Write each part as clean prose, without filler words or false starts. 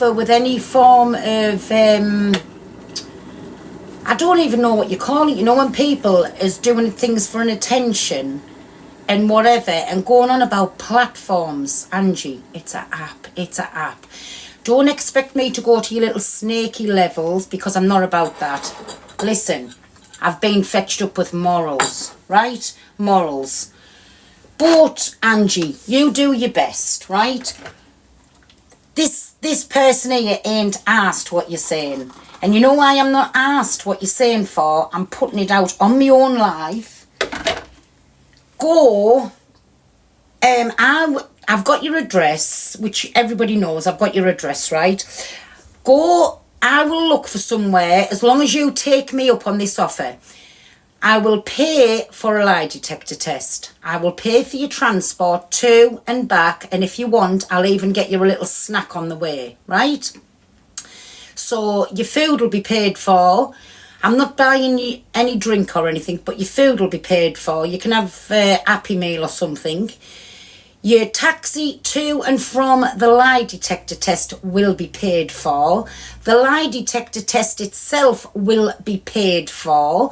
suffer with any form of, I don't even know what you call it, you know, when people is doing things for an attention and whatever, and going on about platforms. Angie, it's an app, it's an app. Don't expect me to go to your little snaky levels, because I'm not about that. Listen, I've been fetched up with morals, right? Morals. But, Angie, you do your best, right? This person here ain't asked what you're saying. And you know why I'm not asked what you're saying for? I'm putting it out on my own live. Go. I've got your address, which everybody knows. I've got your address, right? Go. I will look for somewhere, as long as you take me up on this offer. I will pay for a lie detector test. I will pay for your transport to and back. And if you want, I'll even get you a little snack on the way, right? So your food will be paid for. I'm not buying you any drink or anything, but your food will be paid for. You can have a Happy Meal or something. Your taxi to and from the lie detector test will be paid for. The lie detector test itself will be paid for.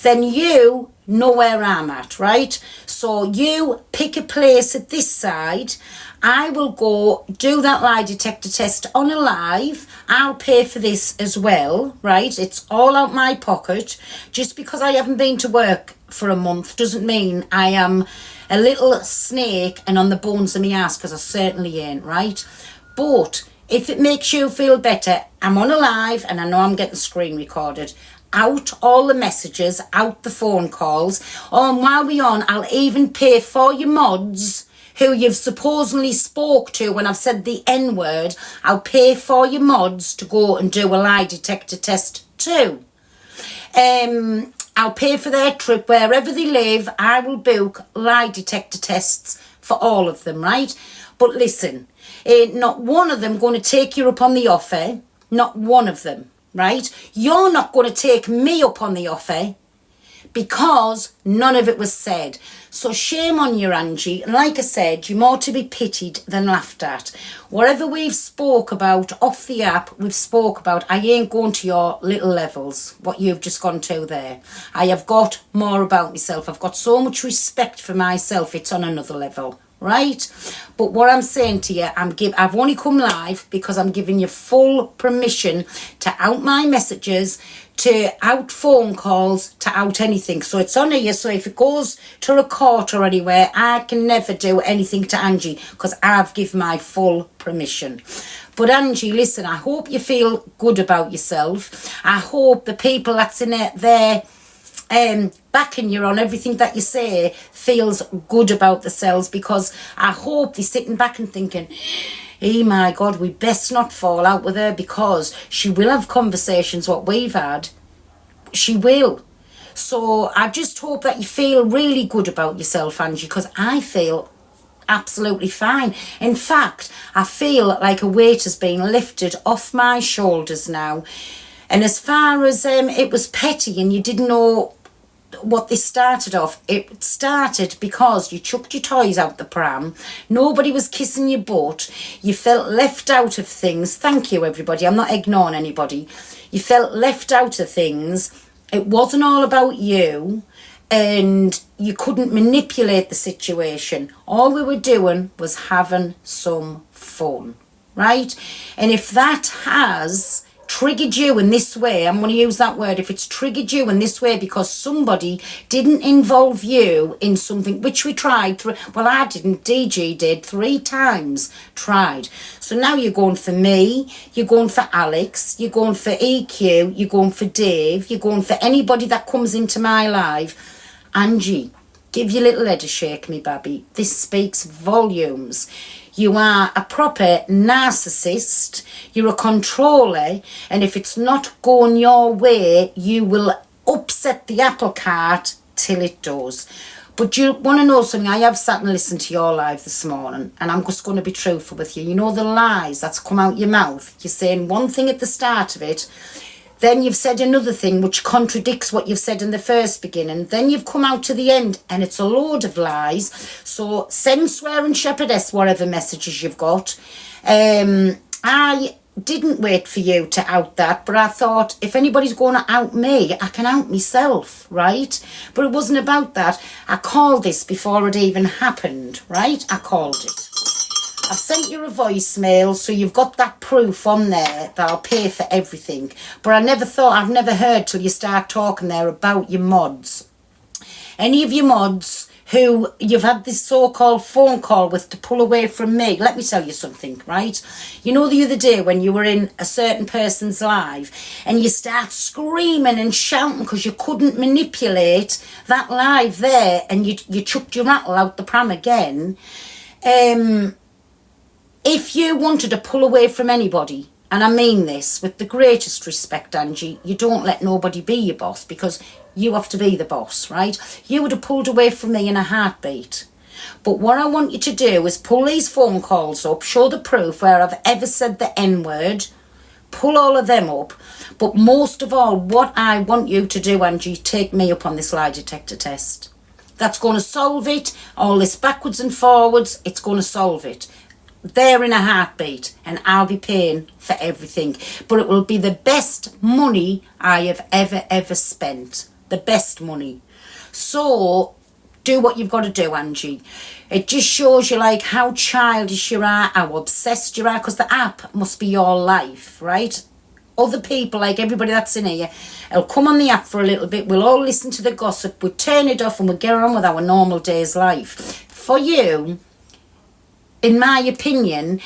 Then you know where I'm at, right? So you pick a place at this side. I will go do that lie detector test on a live. I'll pay for this as well, right? It's all out my pocket. Just because I haven't been to work for a month doesn't mean I am a little snake and on the bones of my ass, because I certainly ain't, right? But if it makes you feel better, I'm on a live and I know I'm getting screen recorded. Out all the messages, out the phone calls. Oh, and while we're on, I'll even pay for your mods who you've supposedly spoke to when I've said the N-word. I'll pay for your mods to go and do a lie detector test too. I'll pay for their trip wherever they live. I will book lie detector tests for all of them, right? But listen, ain't not one of them going to take you up on the offer. Not one of them, right? You're not going to take me up on the offer, because none of it was said. So shame on you, Angie. And like I said, you're more to be pitied than laughed at. Whatever we've spoke about off the app, we've spoke about. I ain't going to your little levels, what you've just gone to there. I have got more about myself. I've got so much respect for myself. It's on another level, right? But what I'm saying to you, I've only come live because I'm giving you full permission to out my messages, to out phone calls, to out anything. So it's on here. So if it goes to a court or anywhere, I can never do anything to Angie, because I've given my full permission. But Angie, listen, I hope you feel good about yourself. I hope the people that's in there backing you on everything that you say feels good about themselves, because I hope they're sitting back and thinking, oh my God, we best not fall out with her, because she will have conversations what we've had. She will. So I just hope that you feel really good about yourself, Angie, because I feel absolutely fine. In fact, I feel like a weight has been lifted off my shoulders now. And as far as it was petty and you didn't know what this started off, it started because you chucked your toys out the pram. Nobody was kissing your butt. You felt left out of things. Thank you, everybody. I'm not ignoring anybody. You felt left out of things. It wasn't all about you, and you couldn't manipulate the situation. All we were doing was having some fun, right? And if that has triggered you in this way, I'm going to use that word, if it's triggered you in this way because somebody didn't involve you in something, which we tried, well, I didn't, DG did 3 times, tried. So now you're going for me, you're going for Alex, you're going for EQ, you're going for Dave, you're going for anybody that comes into my life. Angie, give your little head a shake, me babby. This speaks volumes. You are a proper narcissist, you're a controller, and if it's not going your way, you will upset the apple cart till it does. But you want to know something? I have sat and listened to your live this morning, and I'm just going to be truthful with you. You know the lies that's come out your mouth. You're saying one thing at the start of it, then you've said another thing which contradicts what you've said in the first beginning. Then you've come out to the end and it's a load of lies. So send swearing shepherdess whatever messages you've got. I didn't wait for you to out that, but I thought if anybody's going to out me, I can out myself, right? But it wasn't about that. I called this before it even happened, right? I called it. I've sent you a voicemail, so you've got that proof on there that I'll pay for everything. But I've never heard till you start talking there about your mods. Any of your mods who you've had this so-called phone call with to pull away from me, let me tell you something, right? You know the other day when you were in a certain person's live and you start screaming and shouting because you couldn't manipulate that live there, and you chucked your rattle out the pram again. If you wanted to pull away from anybody, and I mean this with the greatest respect, Angie, you don't let nobody be your boss, because you have to be the boss, right? You would have pulled away from me in a heartbeat. But what I want you to do is pull these phone calls up, show the proof where I've ever said the N-word, pull all of them up. But most of all, what I want you to do, Angie, take me up on this lie detector test. That's going to solve it. All this backwards and forwards, it's going to solve it. There in a heartbeat, and I'll be paying for everything. But it will be the best money I have ever spent. The best money. So do what you've got to do, Angie. It just shows you like how childish you are, how obsessed you are, because the app must be your life, right? Other people, like everybody that's in here, will come on the app for a little bit, we'll all listen to the gossip, we'll turn it off and we'll get on with our normal day's life. For you, in my opinion,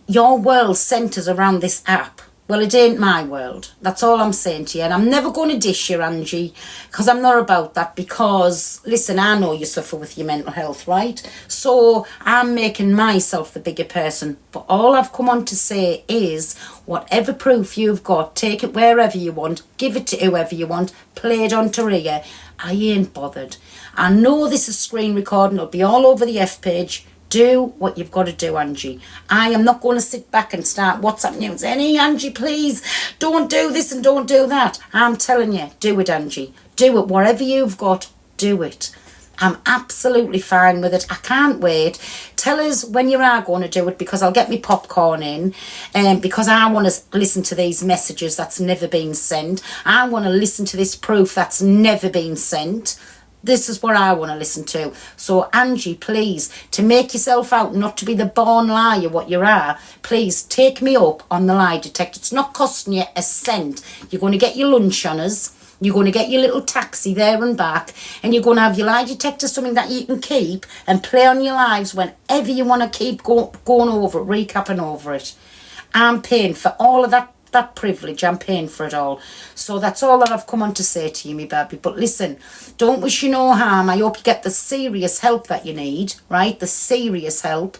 your world centres around this app. Well, it ain't my world. That's all I'm saying to you. And I'm never going to dish you, Angie, because I'm not about that. Because, listen, I know you suffer with your mental health, right? So I'm making myself the bigger person. But all I've come on to say is, whatever proof you've got, take it wherever you want, give it to whoever you want, play it on Taria. I ain't bothered. I know this is screen recording. It'll be all over the F page. Do what you've got to do, Angie. I am not going to sit back and start WhatsApp news. Hey, Angie, please, don't do this and don't do that. I'm telling you, do it, Angie. Do it. Whatever you've got, do it. I'm absolutely fine with it. I can't wait. Tell us when you are going to do it, because I'll get me popcorn in, because I want to listen to these messages that's never been sent. I want to listen to this proof that's never been sent. This is what I want to listen to. So, Angie, please, to make yourself out not to be the born liar what you are, please take me up on the lie detector. It's not costing you a cent. You're going to get your lunch on us. You're going to get your little taxi there and back. And you're going to have your lie detector, something that you can keep and play on your lives whenever you want to keep going over it, recapping over it. I'm paying for all of that privilege. I'm paying for it all. So that's all that I've come on to say to you, me baby. But listen, don't wish you no harm. I hope you get the serious help that you need, right? The serious help.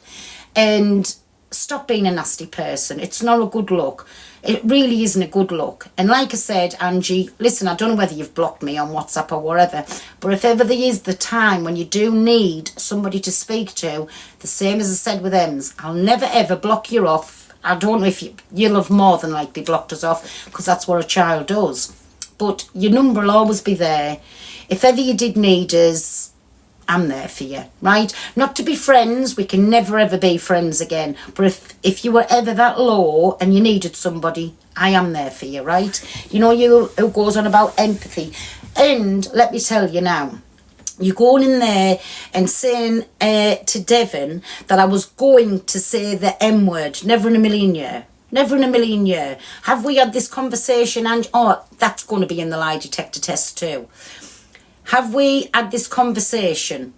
And stop being a nasty person. It's not a good look. It really isn't a good look. And like I said, Angie, listen, I don't know whether you've blocked me on WhatsApp or whatever, but if ever there is the time when you do need somebody to speak to, the same as I said with Ems, I'll never ever block you off. I don't know if you'll have more than likely blocked us off, because that's what a child does. But your number will always be there. If ever you did need us, I'm there for you, right? Not to be friends, we can never ever be friends again. But if you were ever that low and you needed somebody, I am there for you, right? You know, you who goes on about empathy. And let me tell you now, you're going in there and saying to Devon that I was going to say the M word. Never in a million year. Never in a million year. Have we had this conversation? And oh, that's going to be in the lie detector test too. Have we had this conversation?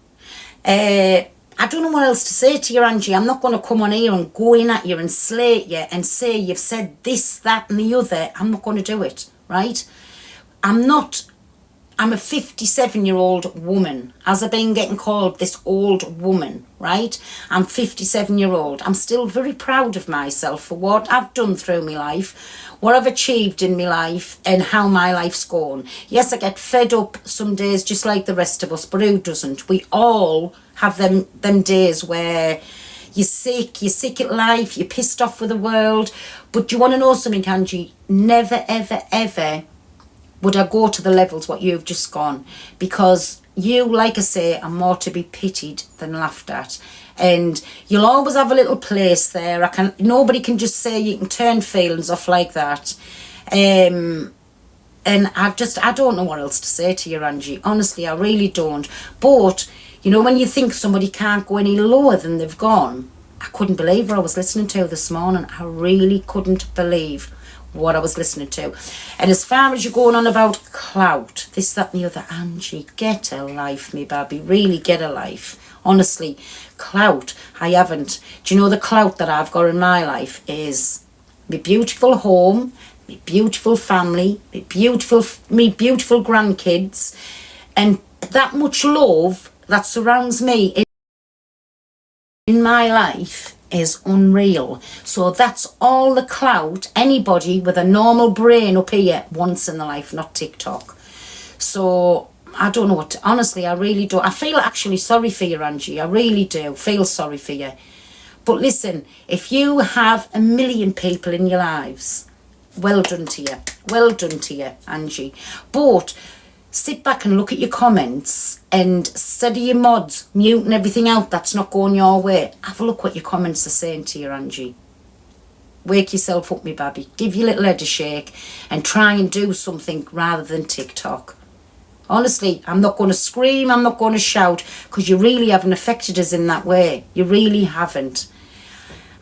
I don't know what else to say to you, Angie. I'm not going to come on here and go in at you and slate you and say you've said this, that and the other. I'm not going to do it, right? I'm a 57-year-old woman. As I've been getting called this old woman, right? I'm 57-year-old. I'm still very proud of myself for what I've done through my life, what I've achieved in my life, and how my life's gone. Yes, I get fed up some days just like the rest of us, but who doesn't? We all have them days where you're sick at life, you're pissed off with the world. But do you want to know something, Angie? Never, ever, ever would I go to the levels what you've just gone, because you, like I say, are more to be pitied than laughed at. And you'll always have a little place there. Nobody can just say you can turn feelings off like that. And I don't know what else to say to you, Angie. Honestly, I really don't. But, you know, when you think somebody can't go any lower than they've gone, I couldn't believe what I was listening to this morning. I really couldn't believe what I was listening to. And as far as you're going on about clout, this, that and the other, Angie, get a life, me baby. Really get a life. Honestly, clout, I haven't. Do you know the clout that I've got in my life is my beautiful home, my beautiful family, my beautiful grandkids, and that much love that surrounds me in my life is unreal. So that's all the clout anybody with a normal brain up here wants in their life, not TikTok. So I don't know what, honestly, I really don't. I feel actually sorry for you, Angie. I really do feel sorry for you. But listen, if you have 1 million people in your lives, well done to you. Well done to you, Angie. But sit back and look at your comments and study your mods, muting everything out that's not going your way. Have a look what your comments are saying to you, Angie. Wake yourself up, me baby. Give your little head a shake and try and do something rather than TikTok. Honestly, I'm not going to scream, I'm not going to shout, because you really haven't affected us in that way. You really haven't.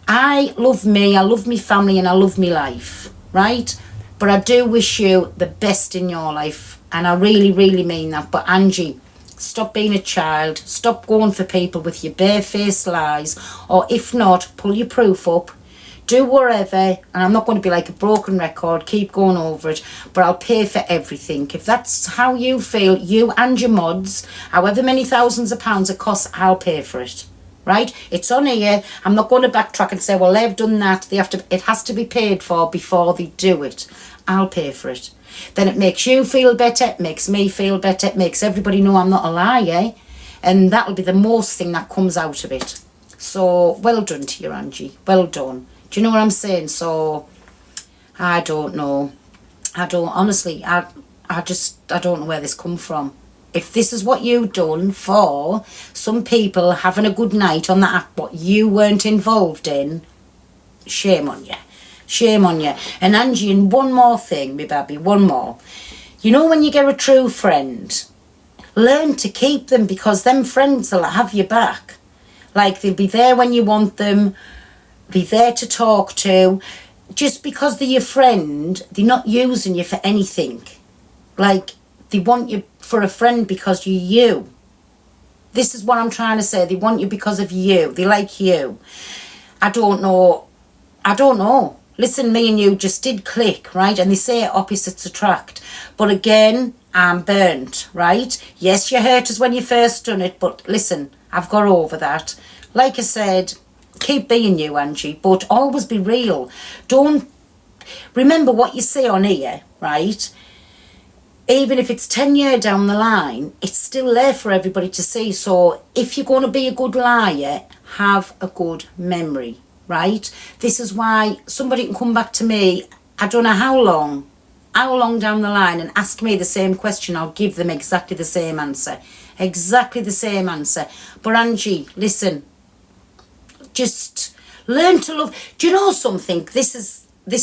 I love me, I love me family, and I love me life, right? But I do wish you the best in your life, and I really, really mean that. But Angie, stop being a child, stop going for people with your barefaced lies, or if not, pull your proof up, do whatever, and I'm not going to be like a broken record, keep going over it, but I'll pay for everything. If that's how you feel, you and your mods, however many thousands of pounds it costs, I'll pay for it. Right? It's on here. I'm not going to backtrack and say, well, they've done that. It has to be paid for before they do it. I'll pay for it. Then it makes you feel better, it makes me feel better, it makes everybody know I'm not a liar, and that'll be the most thing that comes out of it. So, well done to you, Angie. Well done. Do you know what I'm saying? So, I don't know. Honestly, I don't know where this come from. If this is what you've done for some people having a good night on that app, what you weren't involved in, shame on you. Shame on you. And Angie, and one more thing, me baby, one more. You know when you get a true friend, learn to keep them, because them friends will have your back. Like, they'll be there when you want them, be there to talk to. Just because they're your friend, they're not using you for anything. Like, they want you for a friend because you're you. This is what I'm trying to say. They want you because of you. They like you. I don't know. Listen, me and you just did click, right? And they say opposites attract. But again, I'm burnt, right? Yes, you hurt us when you first done it, but listen, I've got over that. Like I said, keep being you, Angie, but always be real. Don't remember what you say on here, right? Even if it's 10 years down the line, it's still there for everybody to see. So if you're going to be a good liar, have a good memory, right? This is why somebody can come back to me, I don't know how long down the line, and ask me the same question. I'll give them exactly the same answer. Exactly the same answer. But Angie, listen, just learn to love. Do you know something? This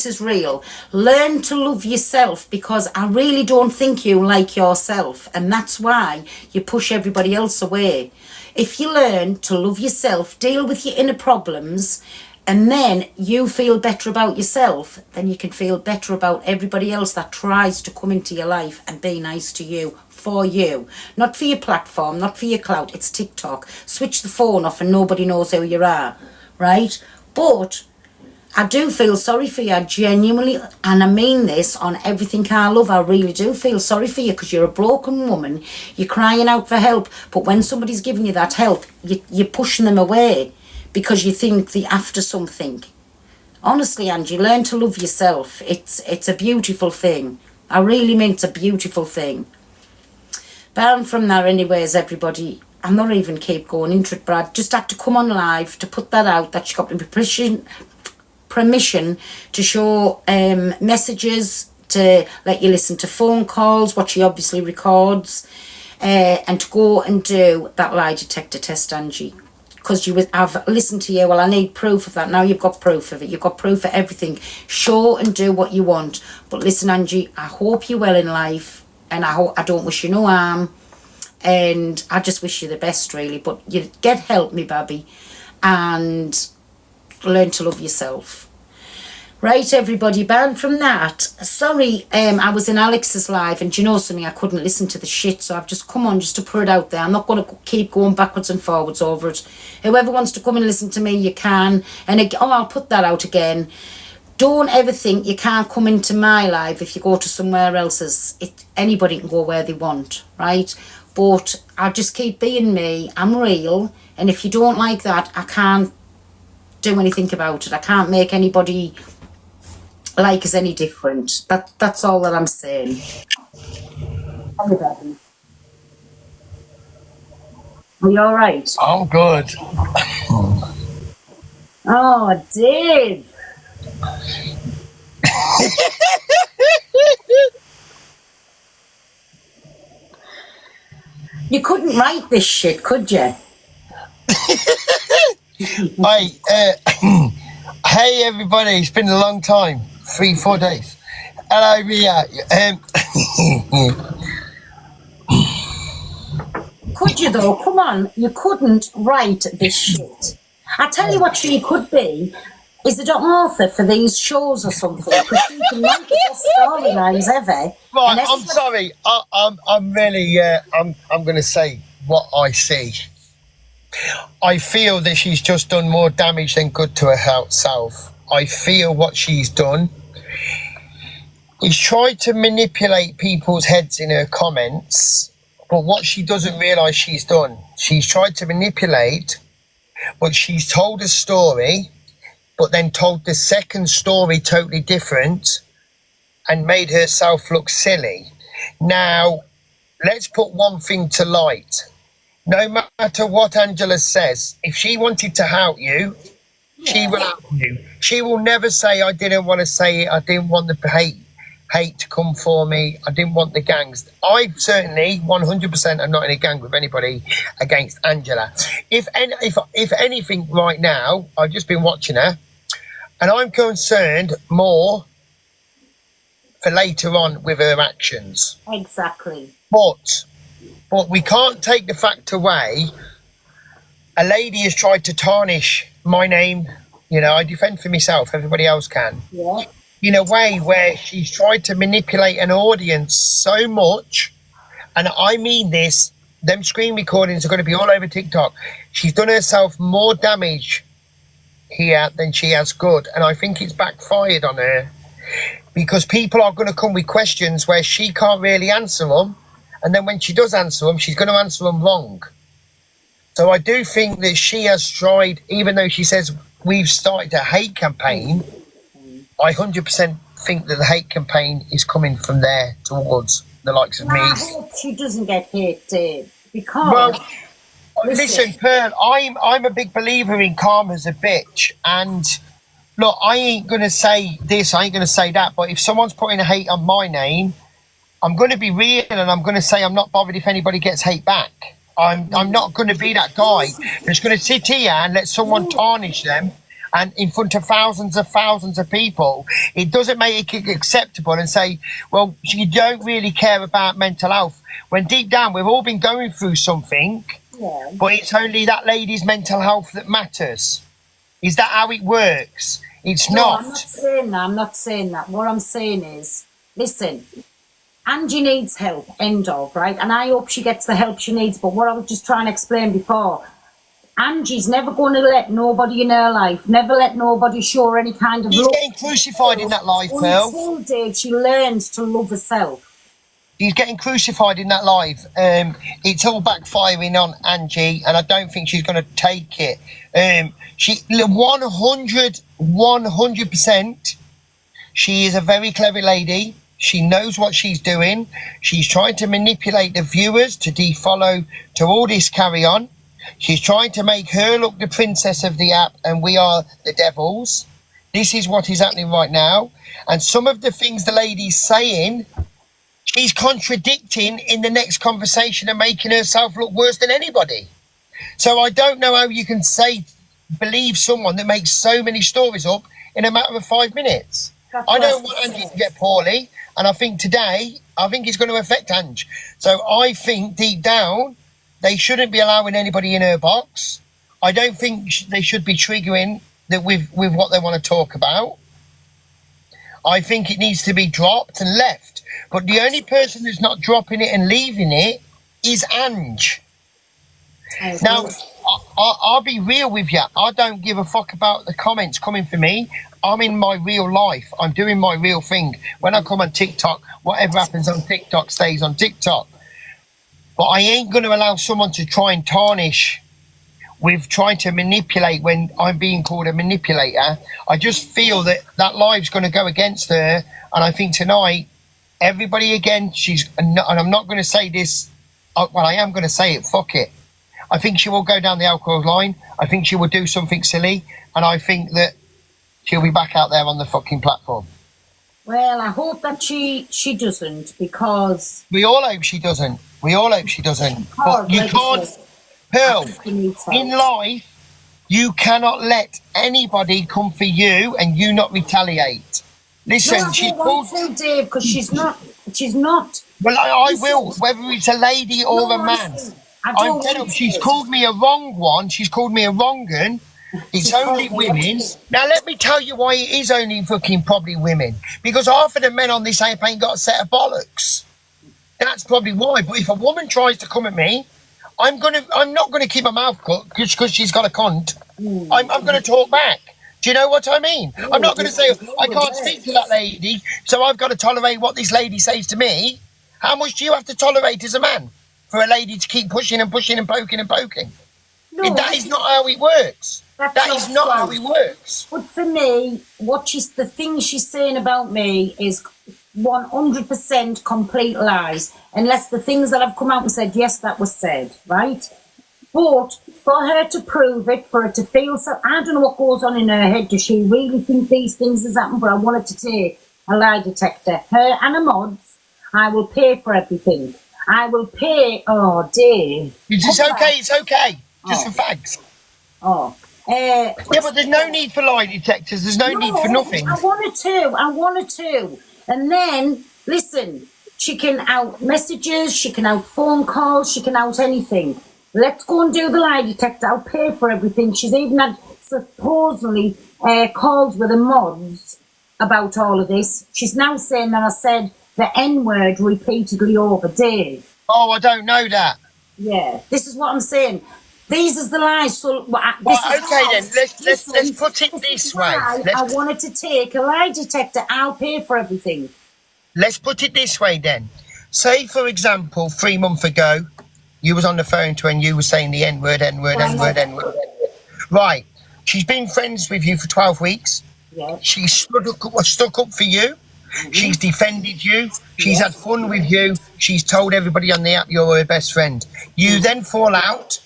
is real. Learn to love yourself, because I really don't think you like yourself, and that's why you push everybody else away. If you learn to love yourself, deal with your inner problems, and then you feel better about yourself, then you can feel better about everybody else that tries to come into your life and be nice to you, for you. Not for your platform, not for your clout. It's TikTok. Switch the phone off and nobody knows who you are, right? But I do feel sorry for you. I genuinely, and I mean this on everything I love, I really do feel sorry for you, because you're a broken woman. You're crying out for help, but when somebody's giving you that help, you're pushing them away because you think they're after something. Honestly, Angie, learn to love yourself. It's a beautiful thing. I really mean it's a beautiful thing. But from there, anyways, everybody, I'm not even keep going into it, but I just had to come on live to put that out, that she got permission to show messages, to let you listen to phone calls, what she obviously records. and to go and do that lie detector test, Angie. Because I've listened to you. Well, I need proof of that. Now you've got proof of it. You've got proof of everything. Show and do what you want. But listen, Angie, I hope you're well in life, and I don't wish you no harm, and I just wish you the best, really. But you get help, me baby, and learn to love yourself. Right, everybody, banned from that. Sorry, I was in Alex's live, and do you know something? I couldn't listen to the shit, so I've just come on just to put it out there. I'm not going to keep going backwards and forwards over it. Whoever wants to come and listen to me, you can. And I'll put that out again. Don't ever think you can't come into my live if you go to somewhere else's. Anybody can go where they want, right? But I just keep being me. I'm real, and if you don't like that, I can't do anything about it. I can't make anybody like us any different. That's all that I'm saying. Sorry, baby. Are you all right? I'm good. Oh, Dave. You couldn't write this shit, could you? Hey everybody, it's been a long time. 3-4 days. Hello, Mia. Could you though? Come on, you couldn't write this shit. I tell you what she could be, is it an author for these shows or something? Because she can write the best storylines ever. Right, I'm sorry. I'm really, I'm going to say what I see. I feel that she's just done more damage than good to herself. I feel what she's done is tried to manipulate people's heads in her comments, but what she doesn't realise she's done, she's tried to manipulate, but she's told a story, but then told the second story totally different and made herself look silly. Now, let's put one thing to light. No matter what Angela says, if she wanted to help you, she will help you. She will never say, I didn't want to say it, I didn't want the hate to come for me, I didn't want the gangs. I certainly 100% am not in a gang with anybody against Angela. If anything right now, I've just been watching her, and I'm concerned more for later on with her actions. Exactly. But we can't take the fact away. A lady has tried to tarnish my name. You know, I defend for myself, everybody else can. Yeah. In a way where she's tried to manipulate an audience so much, and I mean this, them screen recordings are going to be all over TikTok. She's done herself more damage here than she has good, and I think it's backfired on her, because people are going to come with questions where she can't really answer them, and then when she does answer them, she's going to answer them wrong. So I do think that she has tried, even though she says we've started a hate campaign, I 100% think that the hate campaign is coming from there towards the likes of me. I hope she doesn't get hate, Dave, because... Well, listen, Pearl, I'm a big believer in karma's a bitch, and look, I ain't going to say this, I ain't going to say that, but if someone's putting a hate on my name, I'm going to be real, and I'm going to say I'm not bothered if anybody gets hate back. I'm not going to be that guy that's going to sit here and let someone tarnish them, and in front of thousands of people. It doesn't make it acceptable and say, well, you don't really care about mental health, when deep down we've all been going through something, but it's only that lady's mental health that matters. Is that how it works? It's not. I'm not saying that. What I'm saying is, listen, Angie needs help, end of, right? And I hope she gets the help she needs. But what I was just trying to explain before, Angie's never going to let nobody in her life, never let nobody show her any kind of love. She's getting crucified in that life, Pearl. Until, Dave, she learns to love herself. She's getting crucified in that life. It's all backfiring on Angie, and I don't think she's going to take it. She 100%. She is a very clever lady. She knows what she's doing. She's trying to manipulate the viewers to defollow, to all this carry on. She's trying to make her look the princess of the app, and we are the devils. This is what is happening right now. And some of the things the lady's saying she's contradicting in the next conversation and making herself look worse than anybody. So I don't know how you can believe someone that makes so many stories up in a matter of 5 minutes. I don't want Angie to get poorly, and I think today, it's going to affect Angie. So I think deep down, they shouldn't be allowing anybody in her box. I don't think they should be triggering that with what they want to talk about. I think it needs to be dropped and left. But the only person that's not dropping it and leaving it is Angie. Now, I'll be real with you. I don't give a fuck about the comments coming for me. I'm in my real life. I'm doing my real thing. When I come on TikTok, whatever happens on TikTok stays on TikTok. But I ain't going to allow someone to try and tarnish with trying to manipulate when I'm being called a manipulator. I just feel that live's going to go against her. And I think tonight, everybody again, and I'm not going to say this, well, I am going to say it, fuck it. I think she will go down the alcohol line. I think she will do something silly. And I think that she'll be back out there on the fucking platform. Well, I hope that she doesn't, because... We all hope she doesn't. But you can't... Pearl, in life, you cannot let anybody come for you and you not retaliate. Listen, no, she's called... Dave, because she's not. Well, I will, whether it's a lady or a man. I'm fed up. She's called me a wrong one. She's called me a wrong un. It's only women. Now, let me tell you why it is only fucking probably women. Because half of the men on this app ain't got a set of bollocks. That's probably why. But if a woman tries to come at me, I'm not gonna keep my mouth cut because she's got a cunt. I'm gonna talk back. Do you know what I mean? I'm not gonna say I can't speak to that lady, so I've got to tolerate what this lady says to me. How much do you have to tolerate as a man for a lady to keep pushing and pushing and poking and poking? No, that is not how it works. That is not how it works. But for me, the things she's saying about me is 100% complete lies, unless the things that have come out and said, yes, that was said, right? But for her to prove it, for her to feel so, I don't know what goes on in her head. Does she really think these things has happened? But I want her to take a lie detector. Her and her mods, I will pay for everything. I will pay. Oh, Dave. It's okay. Just for facts. Yeah, but there's no need for lie detectors. There's no need for nothing. I wanted to. And then, listen, she can out messages, she can out phone calls, she can out anything. Let's go and do the lie detector. I'll pay for everything. She's even had supposedly calls with the mods about all of this. She's now saying that I said the N-word repeatedly over Dave. Oh, I don't know that. Yeah, this is what I'm saying. These are the lies. So, then let's put it this way. I wanted to take a lie detector. I'll pay for everything. Let's put it this way then. Say, for example, 3 months ago, you was on the phone to her and you were saying the N-word. Right. She's been friends with you for 12 weeks. Yeah. She's stuck up for you. Mm-hmm. She's defended you. She's had fun with you. She's told everybody on the app you're her best friend. You then fall out.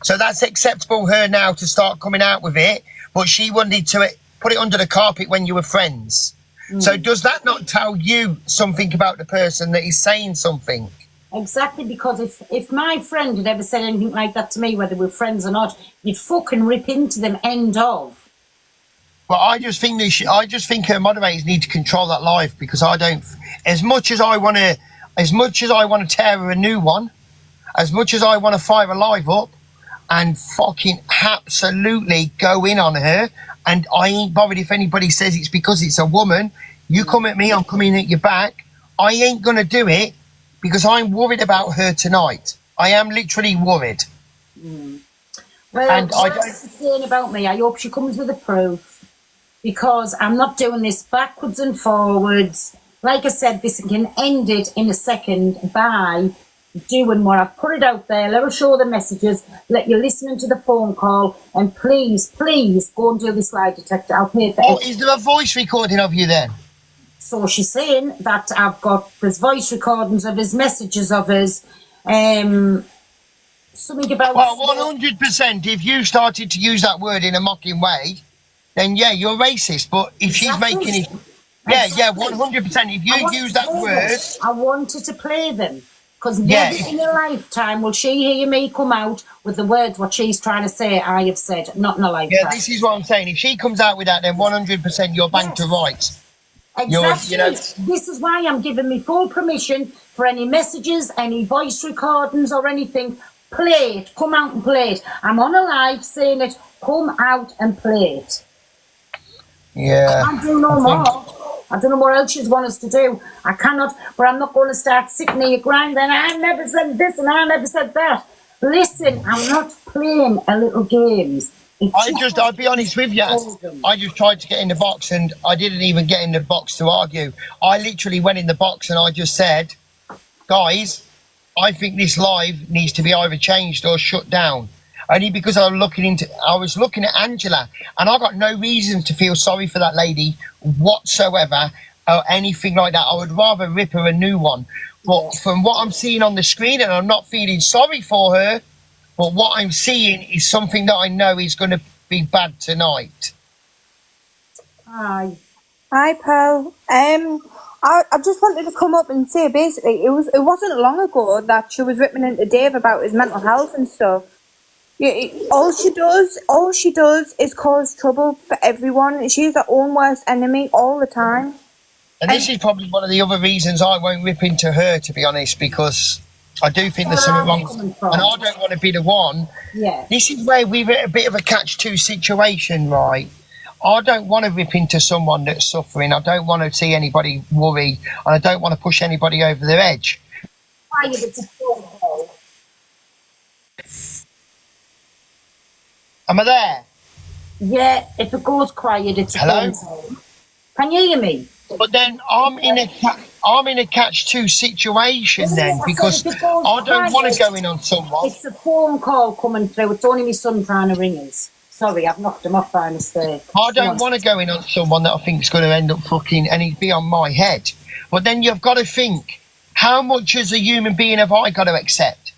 So that's acceptable her now to start coming out with it, but she wanted to put it under the carpet when you were friends. So does that not tell you something about the person that is saying something? Exactly, because if my friend had ever said anything like that to me, whether we're friends or not, you'd fucking rip into them, end of. Well, I just think her moderators need to control that live, because I don't, as much as I want to tear her a new one, as much as I want to fire a live up, and fucking absolutely go in on her. And I ain't bothered if anybody says it's because it's a woman. You come at me, I'm coming at your back. I ain't going to do it because I'm worried about her tonight. I am literally worried. Well, and what's the saying about me? I hope she comes with a proof, because I'm not doing this backwards and forwards. Like I said, this can end it in a second by doing what I've put it out there. Let her show the messages, let you listen to the phone call, and please go and do this lie detector. I'll pay for it. Is there a voice recording of you then? So she's saying that there's voice recordings of his, messages of his, something about... Well, 100%, if you started to use that word in a mocking way, then yeah, you're racist. But if she's making it... Yeah, yeah, Exactly. 100%. If you I want use to that play them. word, I wanted to play them. Because yeah, never in a lifetime will she hear me come out with the words what she's trying to say I have said. Not in a yeah, lifetime. this is what I'm saying. If she comes out with that, then 100% you're banked to Yes. rights. You know, Exactly. This is why I'm giving me full permission for any messages, any voice recordings or anything. Play it. Come out and play it. I'm on a live saying it. Come out and play it. yeah, I do I no think, more. I don't know what else you want us to do. I cannot, but I'm not going to start sitting here grinding. I never said this and I never said that. Listen, I'm not playing a little games. It's just I'll be honest with you. boredom. I just tried to get in the box and I didn't even get in the box to argue. I literally went in the box and I just said, guys, I think this live needs to be either changed or shut down. Only because I was looking at Angela and I got no reason to feel sorry for that lady whatsoever or anything like that. I would rather rip her a new one. But from what I'm seeing on the screen, and I'm not feeling sorry for her, but what I'm seeing is something that I know is going to be bad tonight. Aye. Hi, Pearl. I just wanted to come up and say basically it wasn't long ago that she was ripping into Dave about his mental health and stuff. Yeah, all she does is cause trouble for everyone. She's her own worst enemy all the time. And this is probably one of the other reasons I won't rip into her, to be honest, because I do think there's something wrong. And I don't want to be the one. Yeah. This is where we're at a bit of a catch-2 situation, right? I don't want to rip into someone that's suffering. I don't want to see anybody worry. And I don't want to push anybody over their edge. It's a phone call. Am I there? Yeah, if it goes quiet, it's a Hello? phone call. Can you hear me? But then I'm in a catch-2 situation then, because I don't want to go in on someone. It's a phone call coming through. It's only my son trying to ring us. Sorry, I've knocked him off by mistake. I don't want to go in on someone that I think is going to end up fucking and he'd be on my head. But then you've got to think, how much as a human being have I got to accept?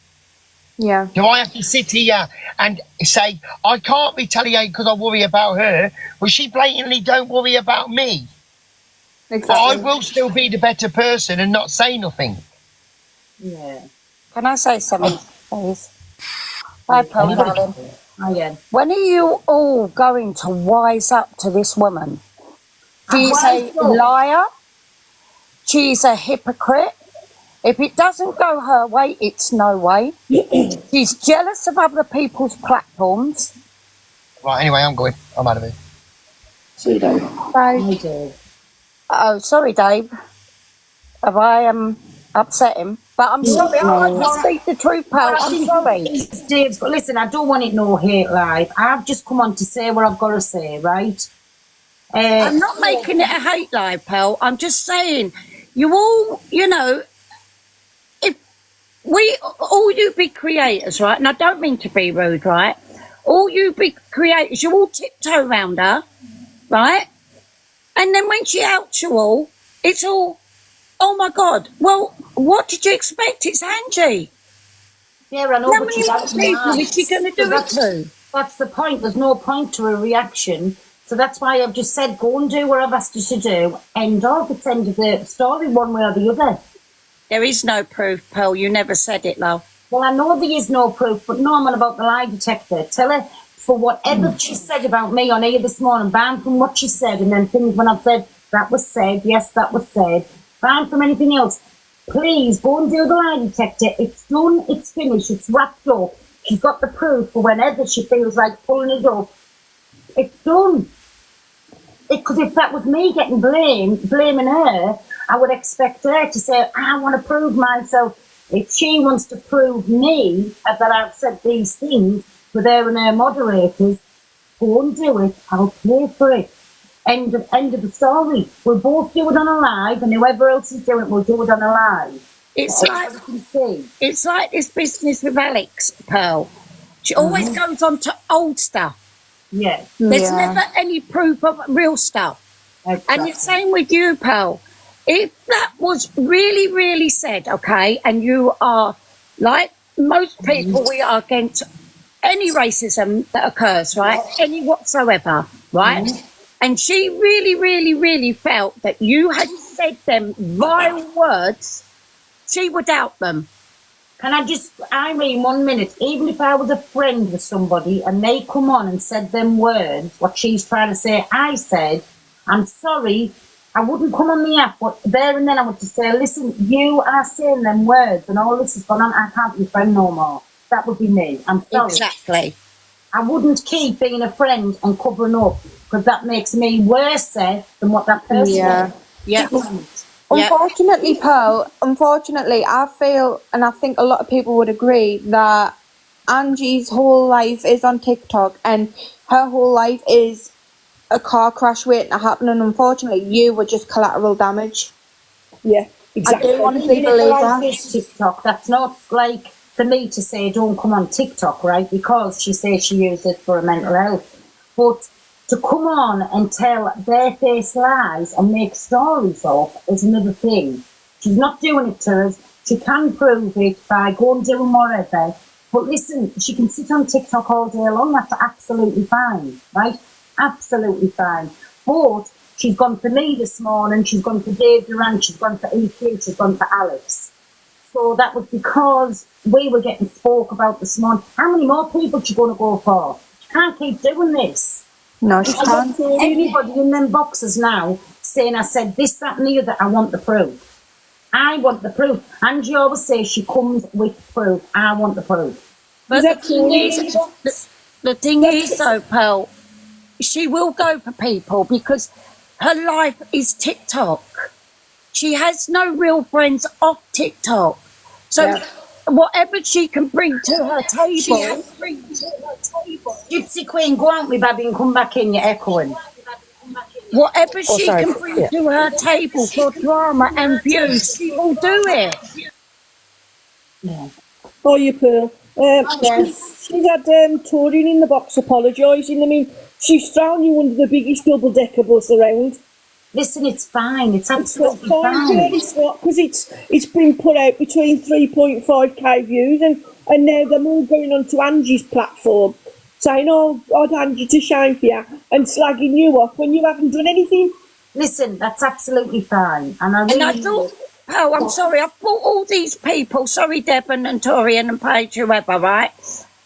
Yeah. Do I have to sit here and say, I can't retaliate because I worry about her? Well, she blatantly don't worry about me. Exactly. But I will still be the better person and not say nothing. Yeah. Can I say something, please? Hi, Pearl, darling. Yeah. When are you all going to wise up to this woman? She's a wised up. liar. She's a hypocrite. If it doesn't go her way, it's no way. She's jealous of other people's platforms. Right, anyway, I'm going. I'm out of here. See you, Dave. Bye. I do. Oh, sorry, Dave. Have I upset him? But I'm sorry. I like to speak the truth, pal. I'm sorry. Dave, but listen, I don't want it no hate live. I've just come on to say what I've got to say, right? I'm not making it a hate live, pal. I'm just saying, you all, you know, if we, all you big creators, right? And I don't mean to be rude, right? All you big creators, you all tiptoe around her, right? And then when she outs you all, it's all, oh my God, well, what did you expect? It's Angie. Yeah, I know, How but many she's more acting people hard. is she going to do it to? That's the point. There's no point to a reaction. So that's why I've just said, go and do what I've asked you to do. End of. It's end of the story, one way or the other. There is no proof, Pearl. You never said it, love. Well, I know there is no proof, but no, man, about the lie detector. Tell her for whatever she said about me on here this morning, ban from what she said, and then things when I've said, that was said, yes, that was said, ban from anything else. Please, go and do the lie detector. It's done, it's finished, it's wrapped up. She's got the proof for whenever she feels like pulling it up. It's done. Because if that was me getting blaming her, I would expect her to say, I want to prove myself. If she wants to prove me that I've said these things with her and her moderators, go and do it. I'll pay for it. End of the story. We'll both do it on a live, and whoever else is doing it, we'll do it on a live. It's like this business with Alex, Pearl. She always goes on to old stuff. Yeah. There's never any proof of real stuff. Exactly. And it's same with you, Pearl. If that was really, really said, okay, and you are, like most people, we are against any racism that occurs, right? Any whatsoever, right? and she really, really, really felt that you had said them vile words, she would out them. Can I just, Irene, 1 minute? Even if I was a friend with somebody and they come on and said them words, what she's trying to say, I said, I'm sorry, I wouldn't come on the app, but there and then I would just say, listen, you are saying them words and all this has gone on, I can't be your friend no more. That would be me. I'm sorry. Exactly. I wouldn't keep being a friend and covering up because that makes me worse than what that person Yeah. Yeah. Unfortunately, Pearl, I feel, and I think a lot of people would agree, that Angie's whole life is on TikTok and her whole life is a car crash waiting to happen, and unfortunately, you were just collateral damage. Yeah, exactly. I do honestly Even if believe I that. face TikTok, that's not like for me to say don't come on TikTok, right? Because she says she used it for her mental health. But to come on and tell barefaced lies and make stories up is another thing. She's not doing it to us. She can prove it by going doing whatever. But listen, she can sit on TikTok all day long. That's absolutely fine, right? Absolutely fine. But she's gone for me this morning. She's gone for Dave Durant. She's gone for EQ. She's gone for Alex. So that was because we were getting spoke about this morning. How many more people she going to go for? She can't keep doing this. No, she can't. Everybody in them boxes now saying I said this, that and the other, I want the proof. I want the proof. Angie always says she comes with proof. I want the proof. But the thing is though, Pearl, she will go for people because her life is TikTok. She has no real friends off TikTok. So whatever she can bring to her table. Gypsy Queen, go out with baby and come back in, you're echoing. Whatever she can bring to her table for drama and views, she will do it. Yeah. Oh, you Pearl. She's had Taurine in the box apologising. I mean, she's thrown you under the biggest double-decker bus around. Listen, it's fine. It's absolutely fine. fine. It's not, because it's been put out between 3.5k views, and now they're all going onto Angie's platform, saying, "Oh, I'd Angie to shine for you," and slagging you off when you haven't done anything. Listen, that's absolutely fine. And I thought, oh, I'm sorry, I thought all these people, sorry, Deb and Torian and Paige, whoever, right?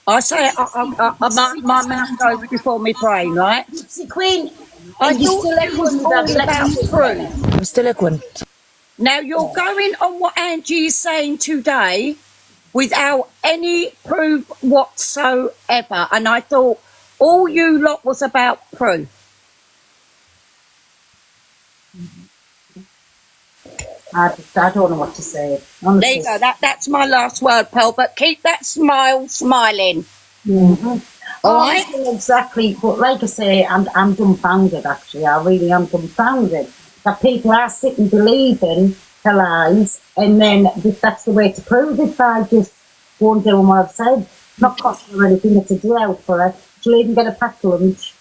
I say my mouth goes before my brain, right? Gypsy Queen, I you thought still it was all about proof. I'm still echoing. Now you're going on what Angie is saying today without any proof whatsoever. And I thought all you lot was about proof. I don't know what to say. Honestly. There you go. That's my last word, Pearl. But keep that smile smiling. Mm-hmm. All right? Exactly. But like I say, I'm dumbfounded, actually. I really am dumbfounded that people are sitting believing the lies, and then that's the way to prove it, by just going doing what I've said. It's not costing her anything. It's a day out for her. She'll even get a packed lunch.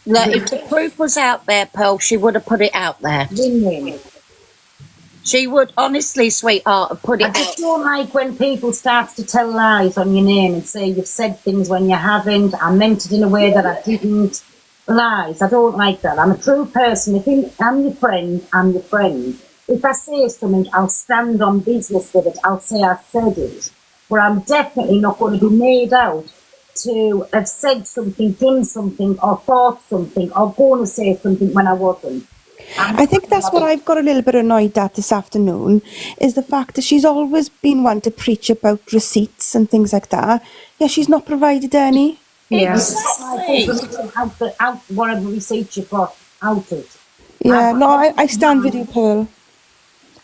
Look, if the proof was out there, Pearl, she would have put it out there. Win-win. She would, honestly, sweetheart, have put it out. I just don't like when people start to tell lies on your name and say you've said things when you haven't. I meant it in a way that I didn't. Lies. I don't like that. I'm a true person. If I'm your friend, I'm your friend. If I say something, I'll stand on business with it. I'll say I said it. But I'm definitely not going to be made out to have said something, done something, or thought something, or going to say something when I wasn't. I think that's what I've got a little bit annoyed at this afternoon, is the fact that she's always been one to preach about receipts and things like that. Yeah, she's not provided any. Yeah. Out whatever receipts you've got, out it. Yeah, no, I stand with you, Pearl.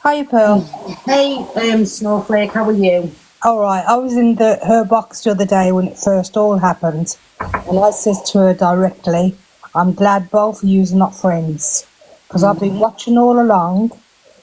Hiya, Pearl. Hey, Snowflake, how are you? All right, I was in her box the other day when it first all happened, and I said to her directly, I'm glad both of you's not friends, because I've been watching all along.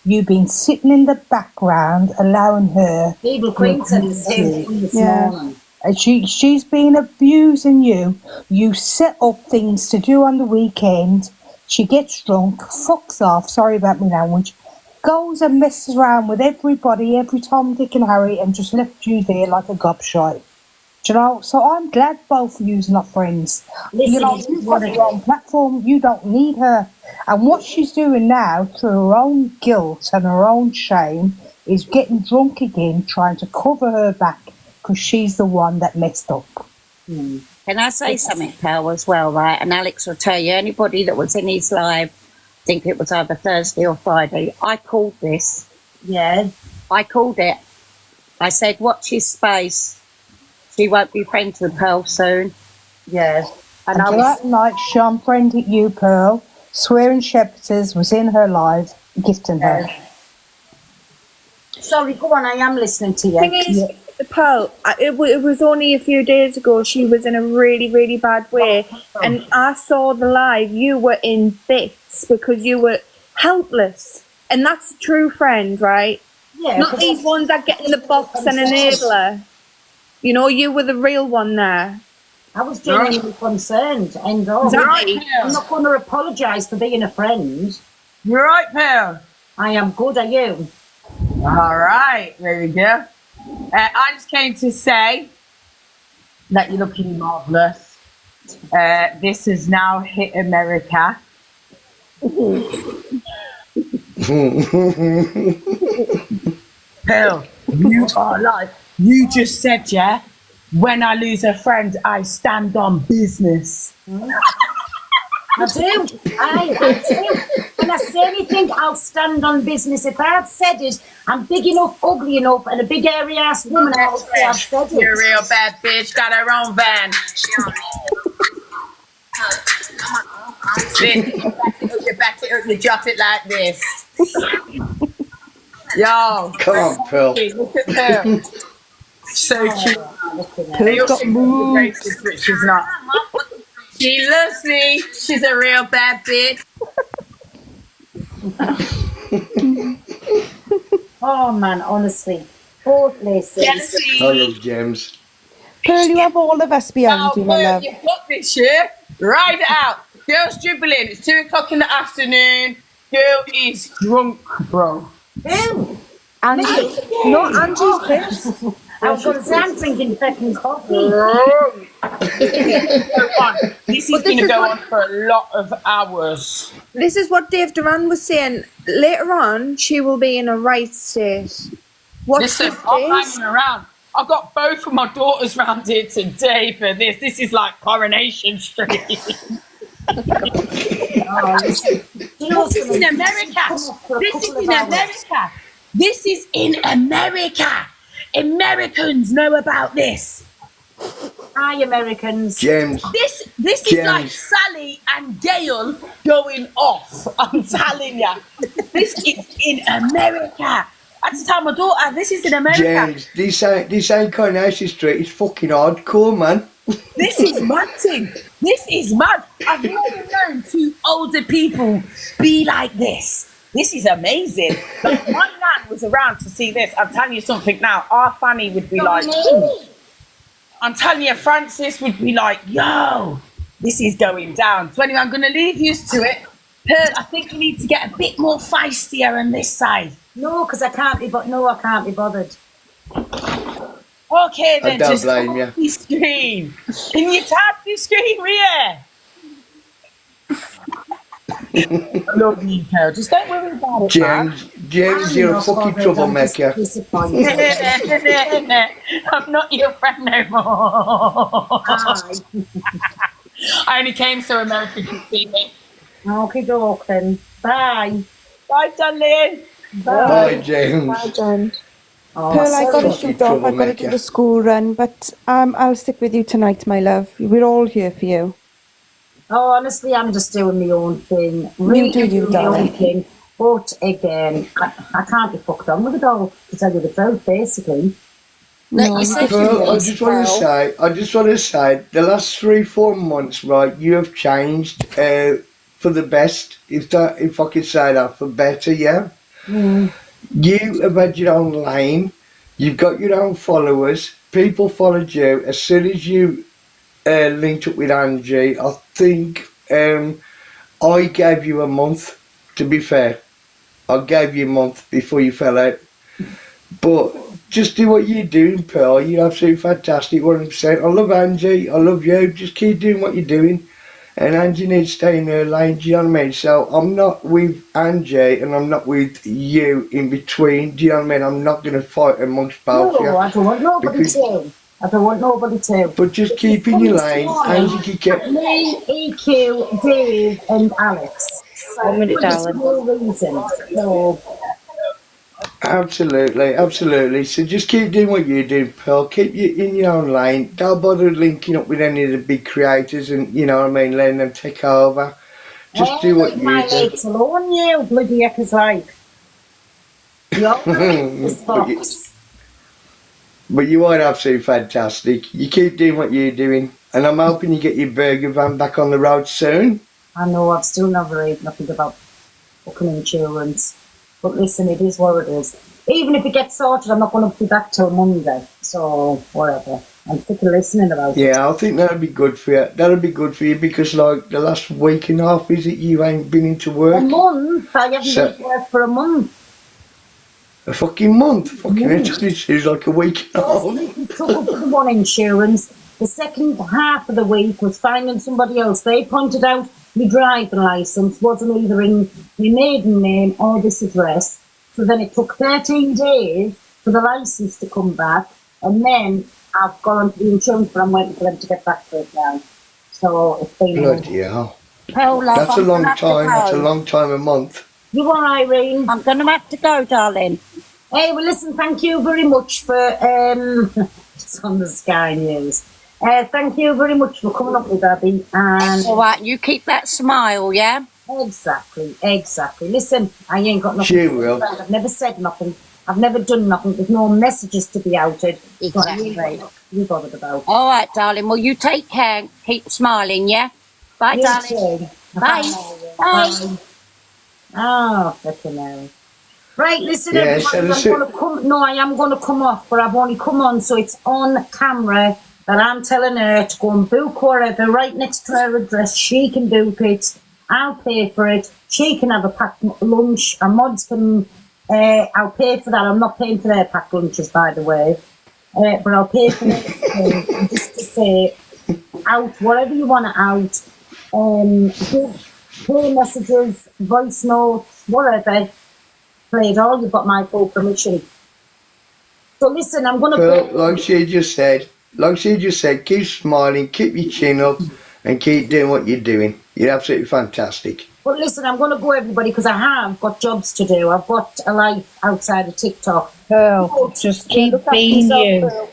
You've been sitting in the background, allowing her... Evil Queen said the same thing this morning. And she's been abusing you. You set up things to do on the weekend. She gets drunk, fucks off, sorry about my language, goes and messes around with everybody, every Tom, Dick and Harry, and just left you there like a gobshite. Do you know? So I'm glad both of you's not friends. Listen, You know, it's you've what got it your own platform. You don't need her. And what she's doing now, through her own guilt and her own shame, is getting drunk again, trying to cover her back because she's the one that messed up. Can I say something, pal, as well, right? And Alex will tell you, anybody that was in his live, I think it was either Thursday or Friday, I called this. Yeah. I called it. I said, watch his space. She won't be friends with Pearl soon. Yeah. And that night, she unfriended you, Pearl, swearing Shepherdess was in her life, gifting her. Sorry, go on, I am listening to you. Thing is, Pearl, it was only a few days ago she was in a really, really bad way. And I saw the live, you were in bits because you were helpless. And that's a true friend, right? Yeah, Not these ones that get in the box and enable her. You know, you were the real one there. I was genuinely concerned. And all. Exactly. I'm not going to apologise for being a friend. You're right, pal. I am good, are you? All right, there we go. I just came to say that you're looking marvellous. This has now hit America. Pearl, you are like, you just said, yeah, when I lose a friend, I stand on business. I do. I do. When I say anything, I'll stand on business. If I've said it, I'm big enough, ugly enough, and a big airy ass woman. I'll say I've said it. You're a real bad bitch, got her own van. You back it up, you drop it like this. Yo. Come on, Pearl. Look at her. So cute. Pearl's got moves. But she's not. She loves me. She's a real bad bitch. Oh man, honestly. Oh, listen. I love James. Pearl, you have all of us behind you, my love. You've got this year. Ride it out. Girl's dribbling. It's 2:00 in the afternoon. Girl is drunk, bro. Who? Angie. No, Angie's pissed. I was going to say I'm drinking fucking coffee. This is going to go on for a lot of hours. This is what Dave Duran was saying. Later on, she will be in a right state. Watch Listen, this I'm space. hanging around. I've got both of my daughters round here today for this. This is like Coronation Street. Oh, listen. You know This is in America. This is in America. This is in America. Americans know about this. Hi, Americans. James. This is like Sally and Gail going off. I'm telling you. This is in America. I just tell my daughter, this is in America. James, this ain't Coronation Street. It's fucking hardcore, man. This is mad thing. This is mad. I've never known two older people be like this. This is amazing. Like, my nan was around to see this. I'm telling you something now. Our Fanny would be like, I'm telling you, Francis would be like, yo, this is going down. So anyway, I'm going to leave you to it. Pearl, I think you need to get a bit more feistier on this side. No, because I can't be. I can't be bothered. Okay, then I don't just blame tap you. the screen. Can you tap the screen, Ria? I love you, Pearl. Just don't worry about it, James, you're a fucking troublemaker. I'm not your friend no more. I only came so America could see me. Okay, doke then. Bye. Bye, darling. Bye, James. Bye, Jen. Oh, Pearl, I got to Fucking shoot off. I got to do troublemaker. the school run, but I'll stick with you tonight, my love. We're all here for you. Oh, honestly, I'm just doing my own thing. Really do you, doing my own darling. thing. But again, I can't be fucked on with it all, to tell you the truth, basically. No, Pearl, I just want to say, the last 3-4 months, right, you have changed for the best, if I could say that, for better, yeah? You have had your own lane, you've got your own followers, people followed you. As soon as you linked up with Angie, I think I gave you a month, to be fair. I gave you a month before you fell out. But just do what you're doing, Pearl. You're absolutely fantastic, 100%. I love Angie. I love you. Just keep doing what you're doing. And Angie needs to stay in her lane, do you know what I mean? So I'm not with Angie and I'm not with you in between, do you know what I mean? I'm not going to fight amongst both of you. No, I don't want nobody Because, to. I don't want nobody to. but just This is keep in coming your this lane. morning. Angie can get... Me, EQ, Dave, and Alex. So, 1 minute, for this darling. no reason. So, Absolutely, absolutely. So just keep doing what you're doing, Pearl. Keep you in your own lane. Don't bother linking up with any of the big creators and, you know what I mean, letting them take over. Just do what leave you my do. legs alone, you bloody eckers like. You're this but, you, box. but you are absolutely fantastic. You keep doing what you're doing. And I'm hoping you get your burger van back on the road soon. I know I've still never heard nothing about fucking insurance. But listen, it is what it is. Even if it gets sorted, I'm not going to be back till Monday. So, whatever. I'm sick of listening about it. Yeah, I think that'll be good for you. That'll be good for you because, like, the last week and a half, is it, you ain't been into work? A month? I haven't been to work for a month. A fucking month? Fucking it is like a week and a half. We took up the one insurance. The second half of the week was finding somebody else. They pointed out my driving licence wasn't either in my maiden name or this address. So then it took 13 days for the licence to come back. And then I've gone to the insurance, but I'm waiting for them to get back to it now. So it's been... Bloody hell. Oh, love, That's a I'm long gonna have to time. That's a go. long time a month. You are, Irene? I'm going to have to go, darling. Hey, well, listen, thank you very much for... it's on the Sky News. Thank you very much for coming up with Abby. And All right, you keep that smile, yeah? exactly. Listen, I ain't got nothing She to say will. about it. I've never said nothing. I've never done nothing. There's no messages to be outed. So I ain't got nothing to be bothered about. All right, darling. Well, you take care. Keep smiling, yeah? Bye, You darling. too. Bye. Bye. Oh, fucking hell. Right, listen, Yeah, everybody, so I am going to come off, but I've only come on, so it's on camera that I'm telling her to go and book wherever, right next to her address. She can book it. I'll pay for it. She can have a packed lunch. And mods can, I'll pay for that. I'm not paying for their packed lunches, by the way. But I'll pay for it. Just to say, out, whatever you want to out. Give play messages, voice notes, whatever. Play it all. You've got my full permission. So listen, I'm going to... Well, like she just said, keep smiling, keep your chin up, and keep doing what you're doing. You're absolutely fantastic. But listen, I'm going to go, everybody, because I have got jobs to do. I've got a life outside of TikTok. Pearl, just keep being you.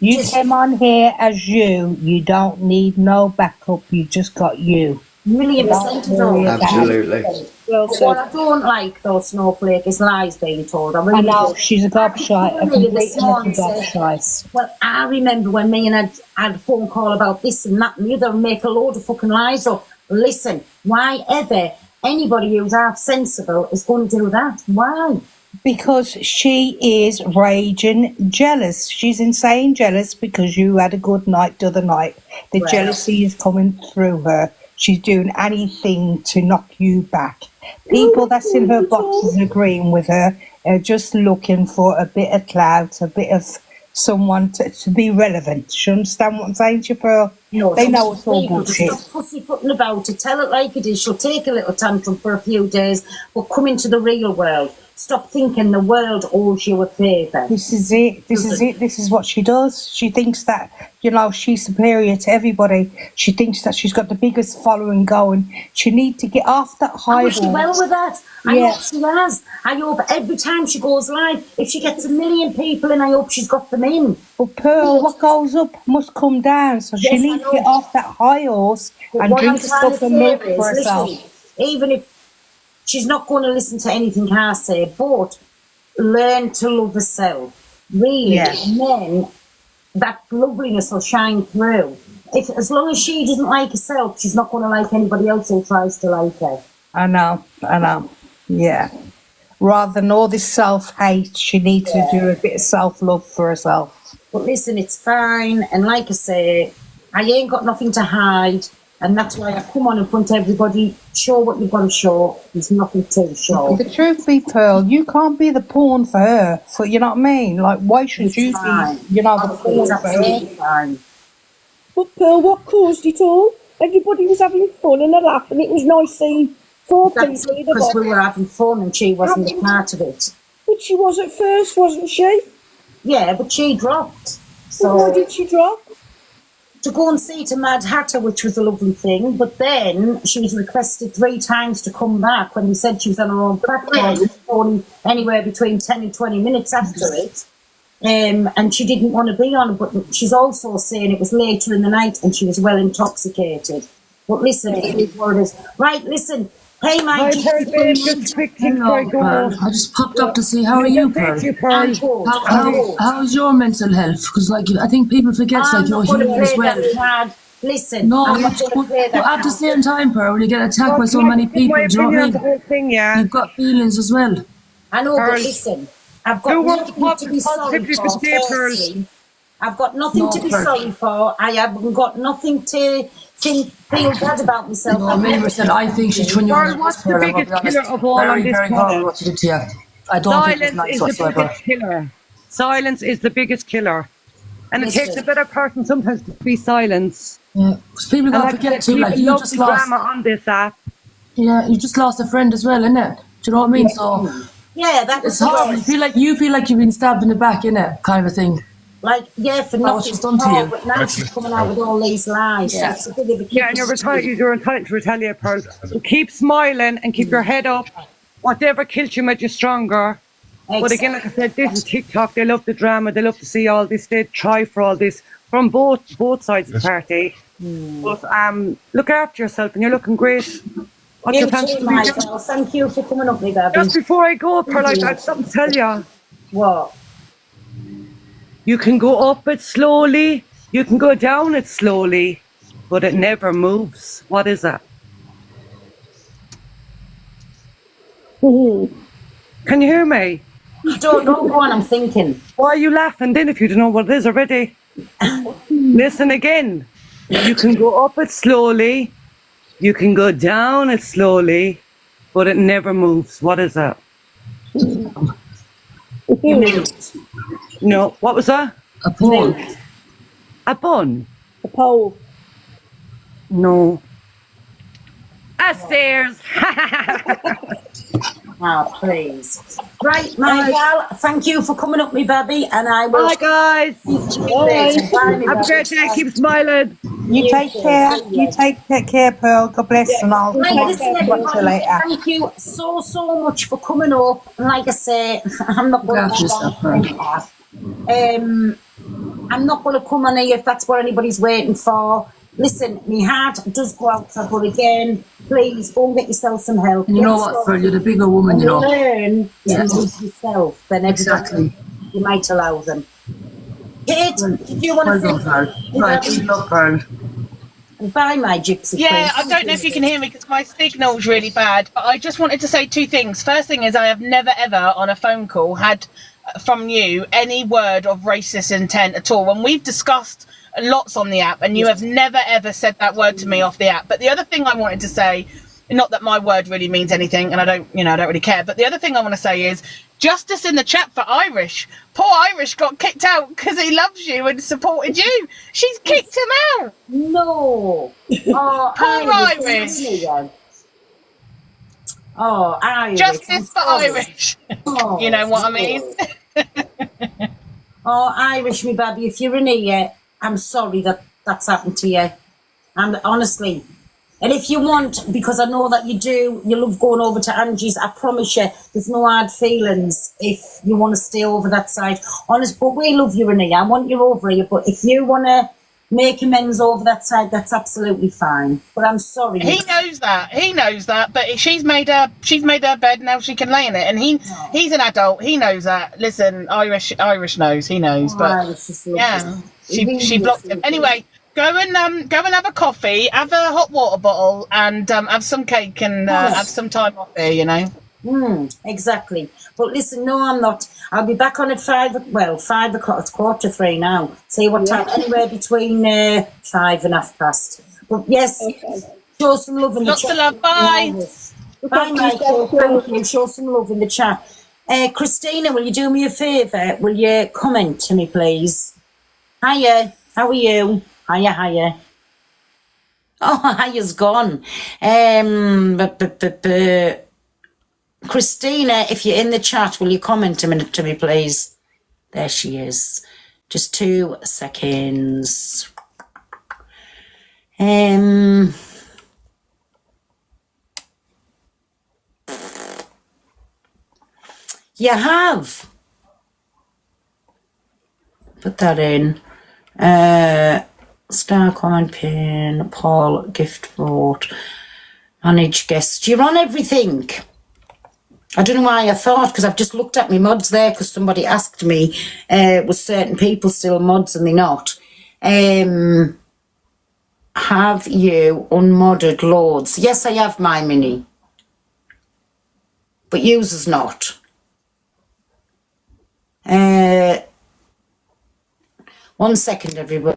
You came on here as you. You don't need no backup. You just got you. $1,000,000 though. Absolutely. Well What said. I don't like, though, Snowflake, is lies being told. I I really know, do. she's a gobshite, a Really, complete this and utter morning said, gobshite. well, I remember when me and I had a phone call about this and that and the other and make a load of fucking lies up. Listen, why ever anybody who's half sensible is going to do that? Why? Because she is raging jealous. She's insane jealous because you had a good night the other night. The Right. jealousy is coming through her. She's doing anything to knock you back. People that's in her boxes agreeing with her are just looking for a bit of clout, a bit of someone to be relevant. Do you understand what I'm saying to you, Pearl? No, They know it's all people just bullshit. stop pussyfooting about it. Tell it like it is. She'll take a little tantrum for a few days, but come into the real world. Stop thinking the world owes you a favour. This is it. This is it. This is what she does. She thinks that, you know, she's superior to everybody. She thinks that she's got the biggest following going. She needs to get off that high I wish she well horse. with that. I Yeah. hope she has. I hope every time she goes live, if she gets 1 million people in, I hope she's got them in. But Pearl, what goes up must come down. So she Yes, I needs to know. get off that high horse But and what I'm drink a trying cup to of say milk is, for herself. listen, even if she's not going to listen to anything I say, but learn to love herself, really. Yeah. And then that loveliness will shine through. As long as she doesn't like herself, she's not going to like anybody else who tries to like her. I know. Yeah. Rather than all this self-hate, she needs to do a bit of self-love for herself. But listen, it's fine. And like I say, I ain't got nothing to hide. And that's why I come on in front of everybody, show what you've got to show. There's nothing to show. The truth be, Pearl, you can't be the pawn for her. For you know what I mean? Like, why should It's you fine. be? You know, the Honestly, pawn it's for absolutely her. fine. But Pearl, what caused it all? Everybody was having fun and a laugh, and it was nice seeing four That's people in a because box. we were having fun and she wasn't a part of it. But she was at first, wasn't she? Yeah, but she dropped. So why So did she drop? to go and see to Mad Hatter, which was a lovely thing, but then she was requested 3 times to come back when we said she was on her own platform. It was only anywhere between 10 and 20 minutes after it. And she didn't want to be on, but she's also saying it was later in the night and she was well intoxicated. But listen, it is what it is. Right, listen. Hey, my Just quick tick before I go. I just popped up to see how are you, Pearl? I'm good. How's your mental health? Because like I think people forget like you're human as well. Listen, No, I'm not going to play but that at the card. same time, Pearl, when you get attacked by so many people, do you know what I mean? The whole thing, yeah. You've got feelings as well. I know, but Pearl, listen, I've got who wants nothing to be sorry positivity for. to say, Pearl? Firstly, I've got nothing No, to be Pearl. sorry for. I haven't got nothing to feel bad about myself. No, Miller said, I think she when you Pearl, what's the biggest killer of all on very, this very horrible planet? what you did to you. I don't think it's Silence nice is the whatsoever. biggest killer. Silence is the biggest killer. And it takes a Listen. better person sometimes to be silent. Yeah, because people And don't like forget I said, too, like people you love just the lost. drama on this app. Yeah, you just lost a friend as well, innit? Do you know what I mean? So Yeah, that was it's hard. You feel like you've been stabbed in the back, innit? Kind of a thing. Like, yeah, for What nothing. she's done to you. But now she's coming out with all these lies. Yeah. So it's a bit of a Yeah, and you're entitled to retaliate, Pearl. So keep smiling and keep your head up. Whatever kills you made you stronger. But again, like I said, this is TikTok. They love the drama. They love to see all this. They try for all this from both sides of the party. But look after yourself, and you're looking great. What's your plans for the weekend? Michael. Thank you for coming up with that. Just before I go, Pearl, I have something to tell you. What? You can go up it slowly. You can go down it slowly, but it never moves. What is that? Can you hear me? I don't know. Go on, I'm thinking. Why are you laughing then if you don't know what it is already? Listen again. You can go up it slowly. You can go down it slowly, but it never moves. What is that? No. What was that? A pole. A bun? A pole. No. A stairs. Oh, please. Right, my gal, thank you for coming up, me baby, and I will. Bye, guys. Bye, me Have a great day. Keep smiling. You take care. You take care, Pearl. God bless, and I'll Right, listen, watch you everybody, later. thank you so much for coming up. And like I say, I'm not going Look after yourself, I'm not going to come on here if that's what anybody's waiting for. Listen, my heart does go out to her, but again, please go and get yourself some help. And you know what, Pearl, you're the bigger woman, you know. Learn to lose yourself, then Exactly. you might allow them. Kate, did you want Well to done, Pearl. Right, we love Pearl. Bye, my gypsy Yeah, queen. I don't know if you can hear me because my signal's really bad, but I just wanted to say 2 things. First thing is I have never ever on a phone call had from you any word of racist intent at all. When we've discussed lots on the app and you have never ever said that word to me off the app. But the other thing I wanted to say, not that my word really means anything and I don't really care, but the other thing I want to say is justice in the chat for Irish. Poor Irish got kicked out because he loves you and supported you. She's kicked him out. No. Oh, Poor Irish. Oh, Irish. Justice for Irish. Oh, you know what I mean? Oh, Irish, me baby, if you're in here, I'm sorry that's happened to you. And honestly, and if you want, because I know that you do, you love going over to Angie's, I promise you, there's no hard feelings if you want to stay over that side. Honest, but we love you in here. I want you over here, but if you want to make amends over that side, that's absolutely fine. But I'm sorry. He knows that, but she's made her bed, now she can lay in it, and he's an adult, he knows that. Listen, Irish knows, he knows, but yeah, she blocked him. Anyway, go and have a coffee, have a hot water bottle, and have some cake, and have some time off here, you know. Exactly. But listen, no, I'm not. I'll be back on at 5 o'clock. It's 2:45 now. See what time? Anywhere between 5 and 5:30. But yes, show some love in the Lots chat. of love. Bye. Bye, Michael. Thank you. Show some love in the chat. Christina, will you do me a favour? Will you comment to me, please? Hiya. How are you? Hiya. Oh, hiya's gone. Christina, if you're in the chat, will you comment a minute to me, please? There she is. Just 2 seconds. You have. Put that in. Star comment pin, Paul, gift vote, manage guests. You're on everything. I don't know why I thought, because I've just looked at my mods there, because somebody asked me, was certain people still mods and they're not. Have you unmodded loads? Yes, I have, my mini. But users not. 1 second, everybody.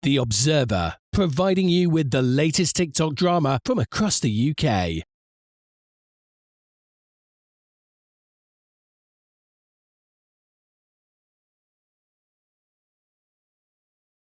The Observer, providing you with the latest TikTok drama from across the UK.